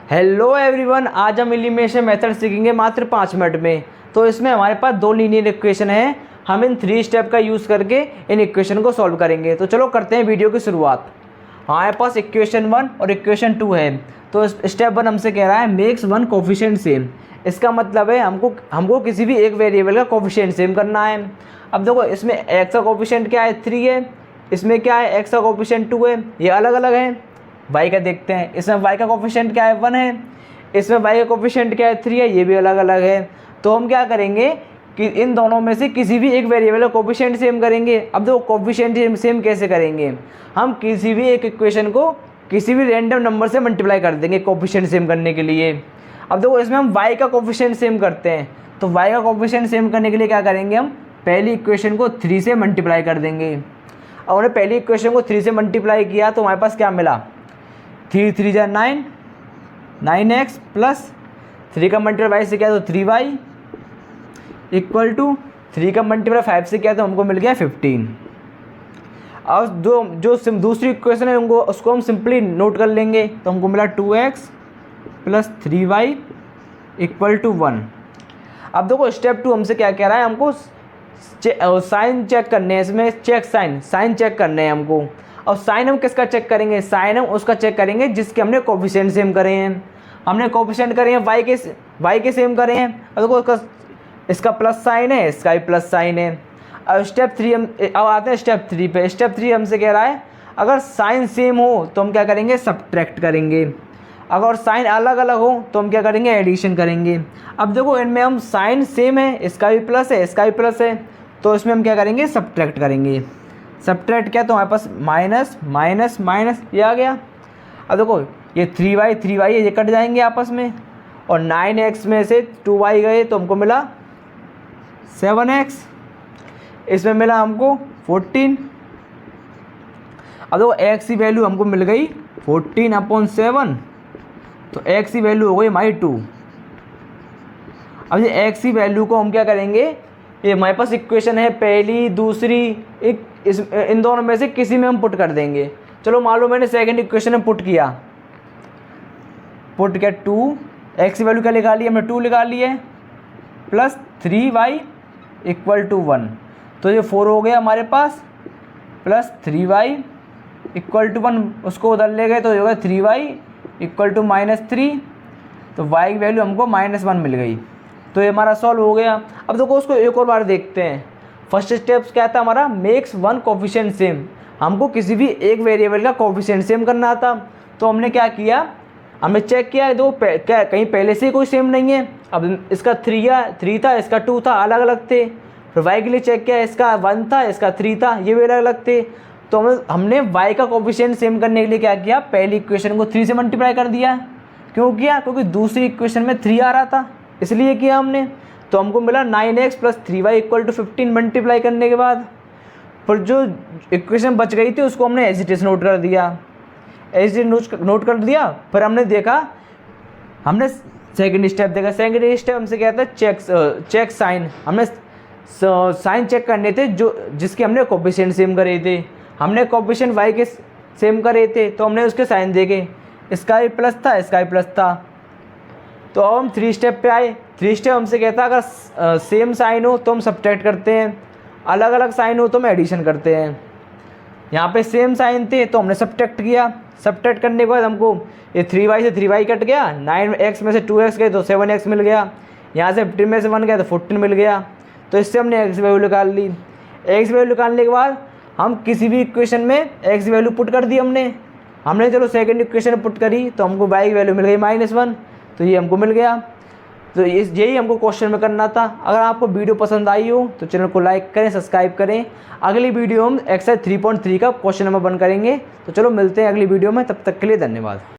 Hello everyone, आज हम elimination method सीखेंगे मात्र 5 मिनट में। तो इसमें हमारे पास दो लीनियर इक्वेशन है, हम इन 3 स्टेप का यूज़ करके इन इक्वेशन को सॉल्व करेंगे। तो चलो करते हैं वीडियो की शुरुआत। हमारे पास इक्वेशन 1 और इक्वेशन 2 है। तो स्टेप 1 हमसे कह रहा है मेक्स वन कोफिशिएंट सेम। इसका मतलब है हमको किसी भी एक वेरिएबल का कोफिशिएंट सेम करना है। अब देखो, इसमें एक्स का कोफिशिएंट क्या है, 3 है। इसमें क्या है, एक्स का कोफिशिएंट 2 है। ये अलग अलग है। y का देखते हैं, इसमें y का कोफिशिएंट क्या है, 1 है। इसमें y का कोफिशिएंट क्या है, 3 है। ये भी अलग अलग है। तो हम क्या करेंगे कि इन दोनों में से किसी भी एक वेरिएबल का कोफिशिएंट सेम करेंगे। अब देखो, कोफिशिएंट सेम कैसे करेंगे, हम किसी भी एक इक्वेशन को किसी भी रैंडम नंबर से मल्टीप्लाई कर देंगे कोफिशिएंट सेम करने के लिए। अब देखो, इसमें हम y का कोफिशिएंट सेम करते हैं। तो y का कोफिशिएंट सेम करने के लिए क्या करेंगे, हम पहली इक्वेशन को 3 से मल्टीप्लाई कर देंगे। और हमने पहली इक्वेशन को 3 से मल्टीप्लाई किया तो हमारे पास क्या मिला, 3 3 जा 9, 9x प्लस 3 का मल्टीप्लाई y से किया तो 3y इक्वल टू 3 का मल्टीप्लाई 5 से किया तो हमको मिल गया 15। और जो दूसरी इक्वेशन है उसको हम सिंपली नोट कर लेंगे। तो हमको मिला 2x plus 3y equal to 1। अब देखो, स्टेप 2 हमसे क्या कह रहा है, हमको साइन चेक करने हैं। इसमें साइन चेक करने हैं हमको। और साइन हम किसका चेक करेंगे, साइन हम उसका चेक करेंगे जिसके हमने कोफिशिएंट सेम करे हैं। हमने कोफिशिएंट करे हैं y के सेम करे हैं। और देखो, इसका प्लस साइन है, इसका भी प्लस साइन है। अब स्टेप 3 हम अब आते हैं स्टेप 3 पे। स्टेप 3 हमसे कह रहा है अगर साइन सेम हो तो हम क्या करेंगे, सब्ट्रैक्ट करेंगे। अगर साइन अलग अलग हो तो हम क्या करेंगे, एडिशन करेंगे। अब देखो, इनमें हम साइन सेम है, इसका भी प्लस है, इसका भी प्लस है, तो इसमें हम क्या करेंगे, सब्ट्रैक्ट करेंगे। सब्ट्रैक्ट क्या, तो हमारे पास माइनस माइनस माइनस ये आ गया। अब देखो, ये 3y ये कट जाएंगे आपस में, और 9x में से 2y गए तो हमको मिला 7x। इसमें मिला हमको 14। अब देखो, x की वैल्यू हमको मिल गई 14/7, तो x की वैल्यू हो गई हमारी 2। अब ये x की वैल्यू को हम क्या करेंगे, ये हमारे पास इक्वेशन है पहली दूसरी, इन दोनों में से किसी में हम पुट कर देंगे। चलो मान लो मैंने सेकंड इक्वेशन में पुट किया 2, x की वैल्यू क्या निकाली, हमने 2 निकाली है, प्लस 3y इक्वल टू 1। तो ये 4 हो गया हमारे पास, प्लस 3y इक्वल टू 1। उसको उधर ले गए तो ये होगा 3y इक्वल टू -3। तो y की वैल्यू हमको -1 मिल गई। तो ये हमारा सॉल्व हो गया। अब देखो, उसको एक और बार देखते हैं। फर्स्ट स्टेप क्या था हमारा, मेक्स वन कोफिशिएंट सेम। हमको किसी भी एक वेरिएबल का कोफिशिएंट सेम करना था। तो हमने क्या किया, हमने चेक किया दो क्या कहीं पहले से कोई सेम नहीं है। अब इसका 3 था, इसका 2 था, अलग अलग थे। फिर y के लिए चेक किया, इसका 1 था, इसका 3 था, ये भी अलग अलग थे। तो हमने y का कोफिशिएंट सेम करने के लिए क्या किया, पहली इक्वेशन को 3 से मल्टीप्लाई कर दिया। क्यों किया, क्योंकि दूसरी इक्वेशन में 3 आ रहा था, इसलिए किया हमने। तो हमको मिला 9x plus 3y equal to 15 multiply करने के बाद। फिर जो इक्वेशन बच गई थी उसको हमने एज इट इज नोट कर दिया, नोट कर दिया। फिर हमने देखा, हमने सेकंड स्टेप देखा। सेकंड स्टेप हमसे क्या था, चेक साइन। हमने साइन चेक करने थे जिसके हमने कोफिशिएंट सेम करे थे। हमने कोफिशिएंट y के सेम करे थे तो हमने उसके साइन देखे, इसका भी प्लस था, इसका भी प्लस था। तो अब हम 3 स्टेप पे आए। 3 स्टेप हमसे कहता है अगर सेम साइन हो तो हम सब्ट्रैक्ट करते हैं, अलग अलग साइन हो तो हम एडिशन करते हैं। यहाँ पे सेम साइन थे तो हमने सब्ट्रैक्ट किया। सब्ट्रैक्ट करने के बाद हमको ये 3y से 3y कट गया, 9x में से 2x गए तो 7x मिल गया, यहाँ से 15 में से 1 गया तो 14 मिल गया। तो इससे हमने x वैल्यू निकाल ली। x वैल्यू निकालने के बाद हम किसी भी इक्वेशन में x वैल्यू पुट कर दी हमने चलो सेकंड इक्वेशन पुट करी तो हमको y की वैल्यू मिल गई -1, तो ये हमको मिल गया। तो यही हमको क्वेश्चन में करना था। अगर आपको वीडियो पसंद आई हो तो चैनल को लाइक करें, सब्सक्राइब करें। अगली वीडियो हम एक्सरसाइज 3.3 का क्वेश्चन नंबर 1 करेंगे। तो चलो मिलते हैं अगली वीडियो में, तब तक के लिए धन्यवाद।